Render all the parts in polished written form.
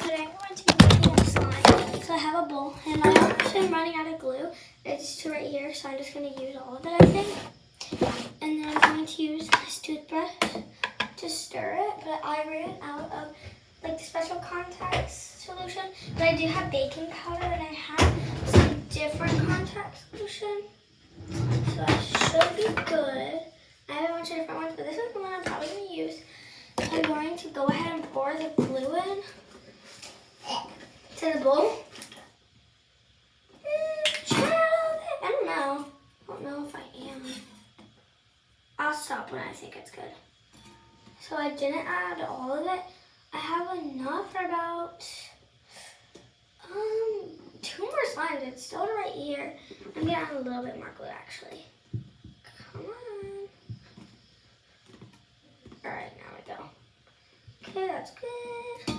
today I'm going to be making a slime. So I have a bowl, and I actually am running out of glue. It's two right here, so I'm just going to use all of it, I think. And then I'm going to use this toothbrush to stir it, but I ran out of like the special contact solution. But I do have baking powder, and I have some different contact solution. So I should be good. I have a bunch of different ones, but this is the one I'm probably going to use. I'm going to go ahead and pour the glue in to the bowl. I don't know. I don't know if I am. I'll stop when I think it's good. So I didn't add all of it. I have enough for about 2 more slimes. It's still right here. I'm gonna add a little bit more glue actually. Come on. Alright, now we go. Okay, that's good.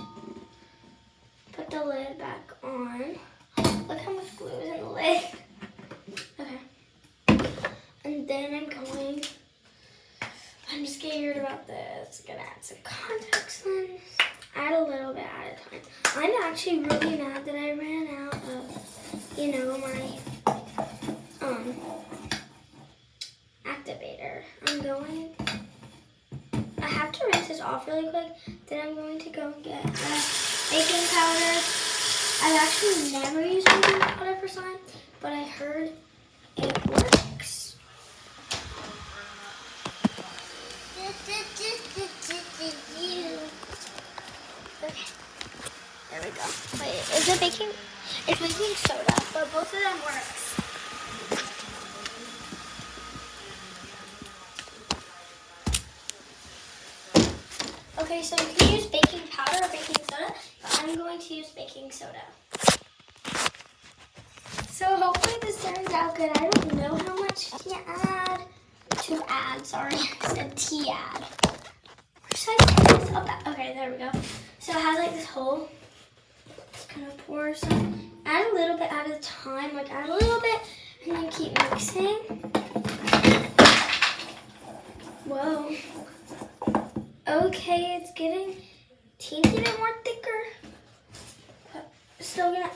Put the lid back on. Look how much glue is in the lid. Okay. And then I'm scared about this. I'm gonna add some contact lenses. Add a little bit at a time. I'm actually really mad that I ran out of, my activator. I have to rinse this off really quick. Then I'm going to go get baking powder. I've actually never used baking powder for slime, but I heard it works. Okay, there we go. Wait, is it baking? It's baking soda, but both of them works. Okay, so you can use baking powder or baking soda, but I'm going to use baking soda. So hopefully this turns out good. I don't know how much to add. Sorry, I said to add. Where should I put this up? Okay, there we go. So it has like this hole. Just kind of pour some. Add a little bit at a time. Like add a little bit and then keep mixing. Whoa. Okay, it's getting teeny bit more thicker. But still gonna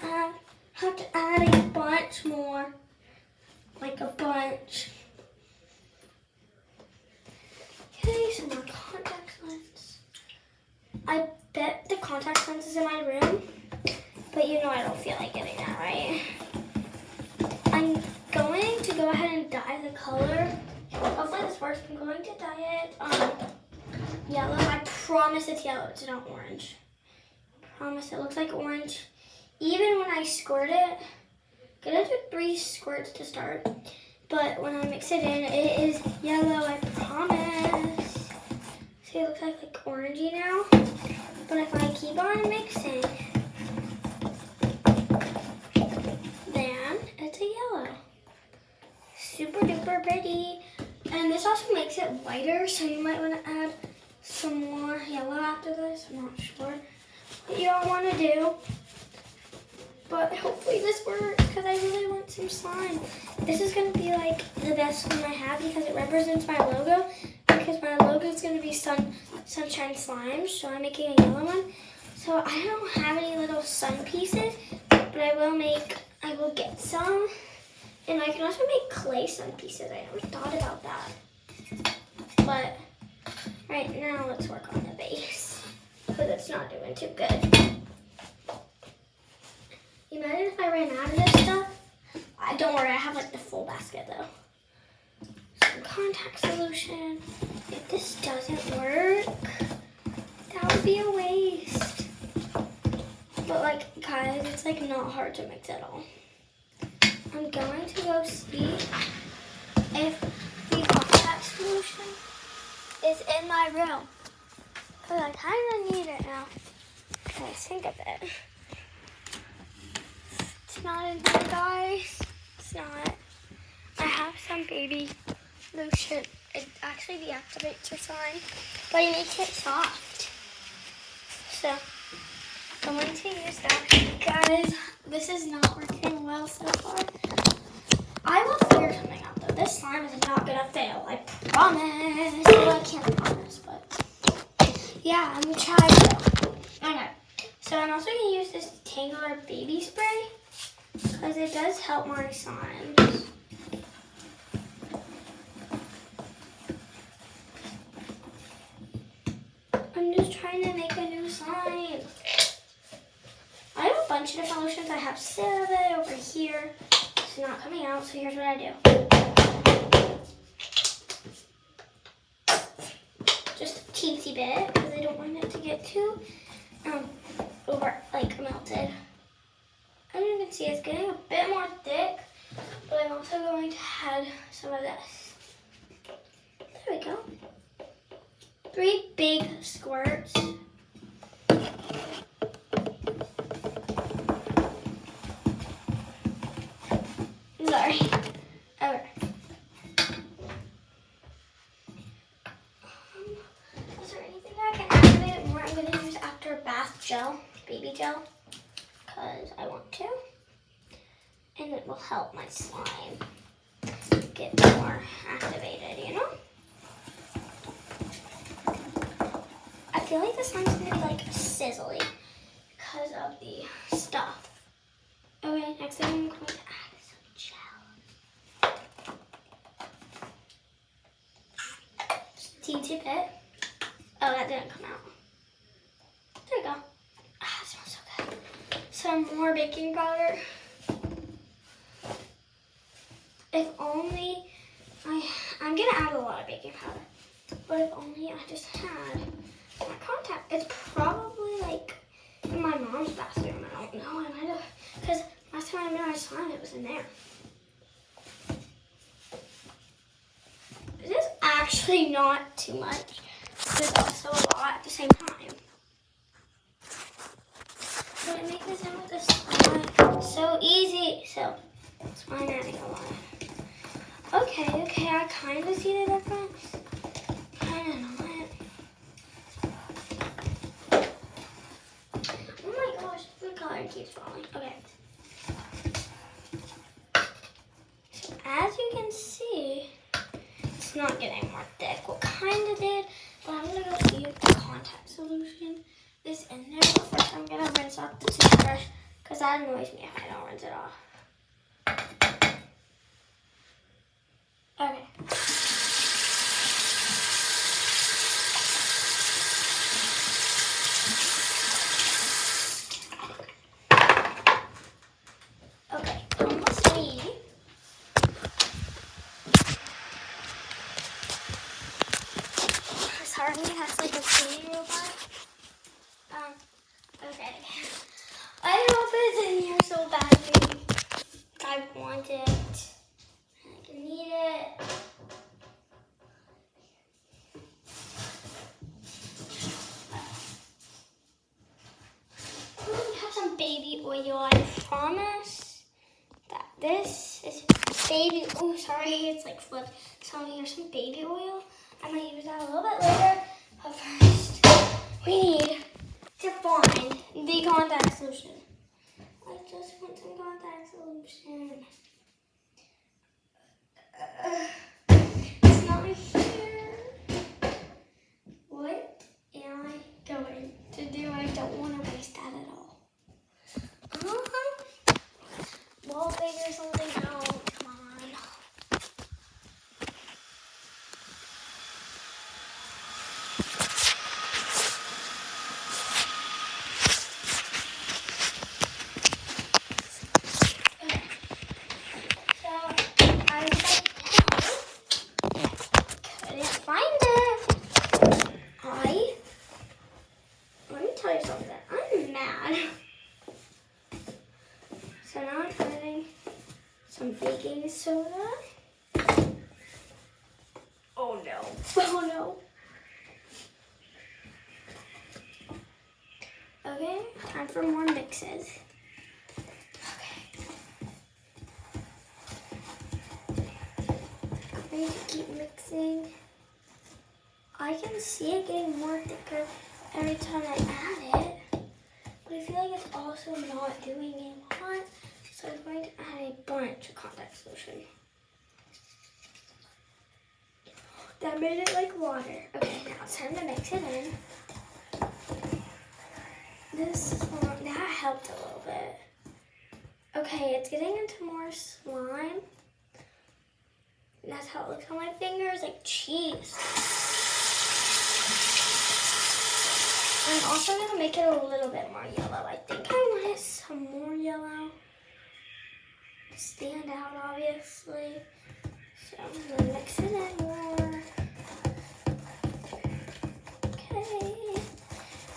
have to add a bunch more. Like a bunch. Okay, some more contact lens. I bet the contact lens is in my room, but I don't feel like getting that, right? I'm going to go ahead and dye the color. Hopefully this works. I'm going to dye it yellow. I promise it's yellow. It's not orange. I promise it looks like orange. Even when I squirt it, I'm gonna do 3 squirts to start. But when I mix it in, it is yellow, I promise. See, it looks like orangey now. But if I keep on mixing, then it's a yellow. Super duper pretty. And this also makes it whiter, so you might want to add some more yellow after this. I'm not sure what you all want to do. But hopefully this works because I really want some slime. This is going to be like the best one I have because it represents my logo. Because my logo is going to be Sunshine Slime. So I'm making a yellow one. So I don't have any little sun pieces. But I will get some. And I can also make clay sun pieces. I never thought about that. But right now let's work on the base. Because it's not doing too good. Imagine if I ran out of this stuff. Don't worry, I have like the full basket though. Some contact solution. If this doesn't work, that would be a waste. But like guys, it's like not hard to mix at all. I'm going to go see if the contact solution is in my room. Because I kind of need it now. Okay, think of it. It's not in here, guys. It's not. I have some baby lotion. It actually deactivates your slime, but it makes it soft. So, I'm going to use that. Guys, this is not working well so far. I will figure something out, though. This slime is not going to fail. I promise. Well, I can't promise, but yeah, I'm going to try to. Okay. So, I'm also going to Detangler baby spray because it does help my slimes. I'm just trying to make a new slime. I have a bunch of different lotions. I have CeraVe over here. It's not coming out, so here's what I do. Just a teensy bit because I don't want it to get too melted. As you can see, it's getting a bit more thick, but I'm also going to add some of this. There we go. 3 big squirts. Sorry. Okay. Is there anything I can activate it more? I'm going to use after bath gel, baby gel, because I want to. And it will help my slime get more activated, you know? I feel like the slime's going to be like sizzly because of the stuff. Okay, next thing I'm going to add is some gel. Just a teensy bit. Oh, that didn't come out. There we go. Ah, it smells so good. Some more baking powder. If only I'm gonna add a lot of baking powder. But if only I just had my contact. It's probably like in my mom's bathroom. I don't know. I might have, because last time I made my slime, it was in there. This is actually not too much. It's also a lot at the same time. But I make this in with this slime so easy. So that's why I'm adding a lot. Okay, I kind of see the difference. Kind of not. Oh my gosh, the color keeps falling. Okay. So as you can see, it's not getting more thick. Well, kind of did, but I'm going to go see if the contact solution is in there. But first, I'm going to rinse off the toothbrush because that annoys me if I don't rinse it off. Okay. Okay, almost ready. Sorry, that's like a cleaning robot. Okay. I hope it's in here so badly. I want it. I need it. We have some baby oil. I promise that this is baby. Oh, sorry, it's like flipped. So here's some baby oil. I might use that a little bit later. But first, we need to find the contact solution. I just want some contact solution. It's not here. What am I going to do? I don't want to waste that at all. We'll figure something out. Come on. Some baking soda. Oh no. Oh no. Okay, time for more mixes. Okay. I'm going to keep mixing. I can see it getting more thicker every time I add it. But I feel like it's also not doing a lot. So I'm going to add a bunch of contact solution. That made it like water. Okay, now it's time to mix it in. That helped a little bit. Okay, it's getting into more slime. And that's how it looks on my fingers, like cheese. I'm also gonna make it a little bit more yellow. I think I want it some more yellow. Stand out, obviously. So I'm gonna mix it in more. Okay.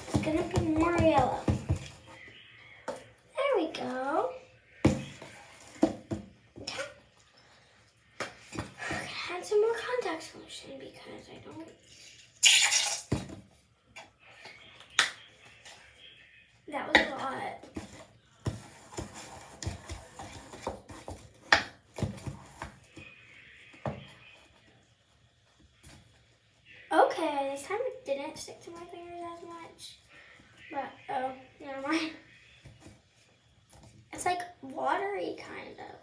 It's gonna be more yellow. There we go. Okay. I'm gonna add some more contact solution because I don't. That was a lot. Okay, this time it didn't stick to my fingers as much. But, oh, never mind. It's like watery, kind of.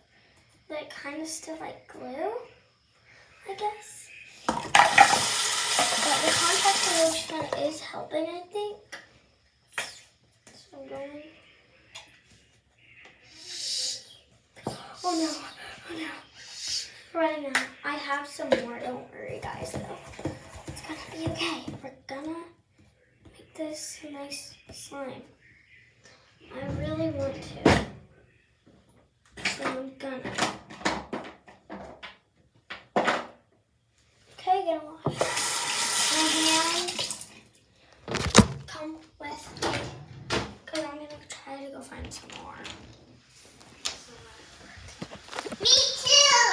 Like, kind of still like glue, I guess. But the contact solution is helping, I think. So I'm going. Oh no, oh no. Running out. I have some more, don't worry, guys, though. It's gonna be okay. We're gonna make this a nice slime. I really want to. So I'm gonna. Okay, gonna wash my hands. Come with me. Because I'm gonna try to go find some more. Me too!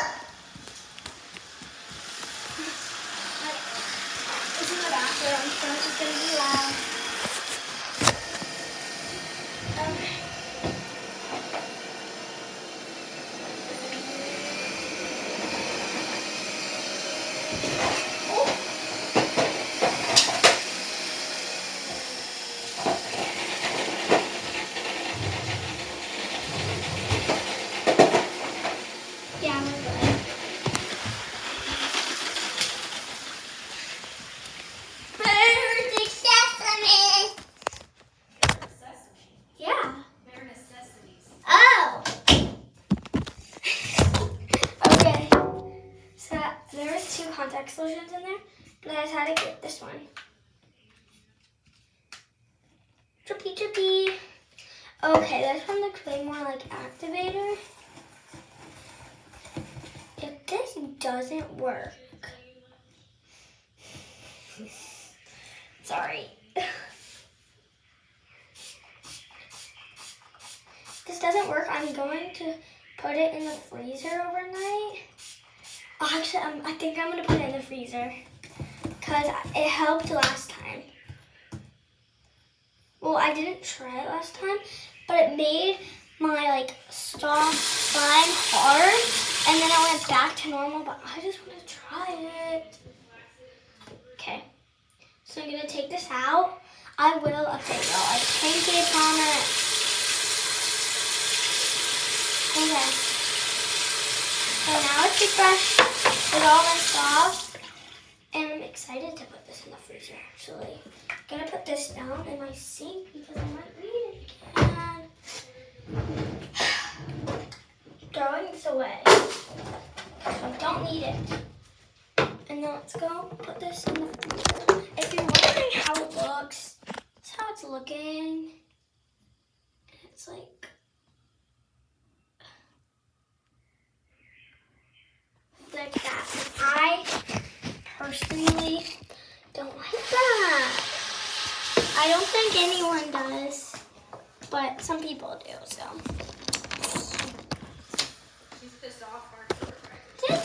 It's in the bathroom, so it's gonna be loud. Okay. Yeah, we're good. Where's the sesame? Sesame. Yeah. Bare necessities. Oh. Okay. So there was 2 contact solutions in there, but I decided to get this one. Drippy drippy. Okay, this one looks way more like activator. If this doesn't work, sorry. If this doesn't work, I'm going to put it in the freezer overnight. Actually, I think I'm going to put it in the freezer because it helped last time. Well, I didn't try it last time, but it made my soft slime hard, and then it went back to normal, but I just want to try it. Okay, so I'm going to take this out. I will update y'all. I pinky promise. Okay. So now a toothbrush is all rinsed off, and I'm excited to put this in the freezer, actually. I'm gonna put this down in my sink because I might need it again. Throwing this away. So I don't need it. And now let's go put this in the freezer. If you're wondering how it looks, that's how it's looking. It's like that. I personally don't like that. I don't think anyone does, but some people do, so. She's pissed off hardcore, right? Crazy.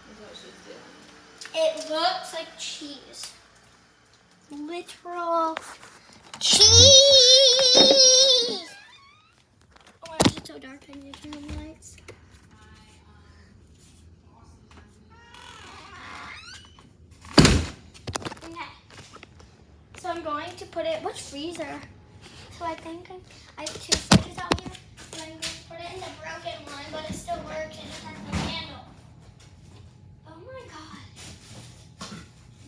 That's what she's doing. It looks like cheese. Literal cheese! Oh my gosh, it's so dark. I need to turn on the lights. Okay. So I'm going to put it, which freezer? So I think I have 2 fridges out here. So I'm going to put it in the broken one, but it still works and it has the handle. Oh my god.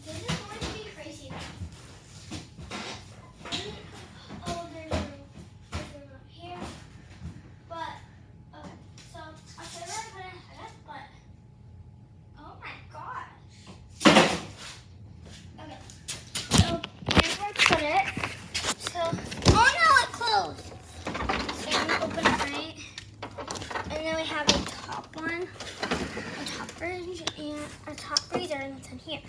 This is going to be crazy. a top freezer and it's in here.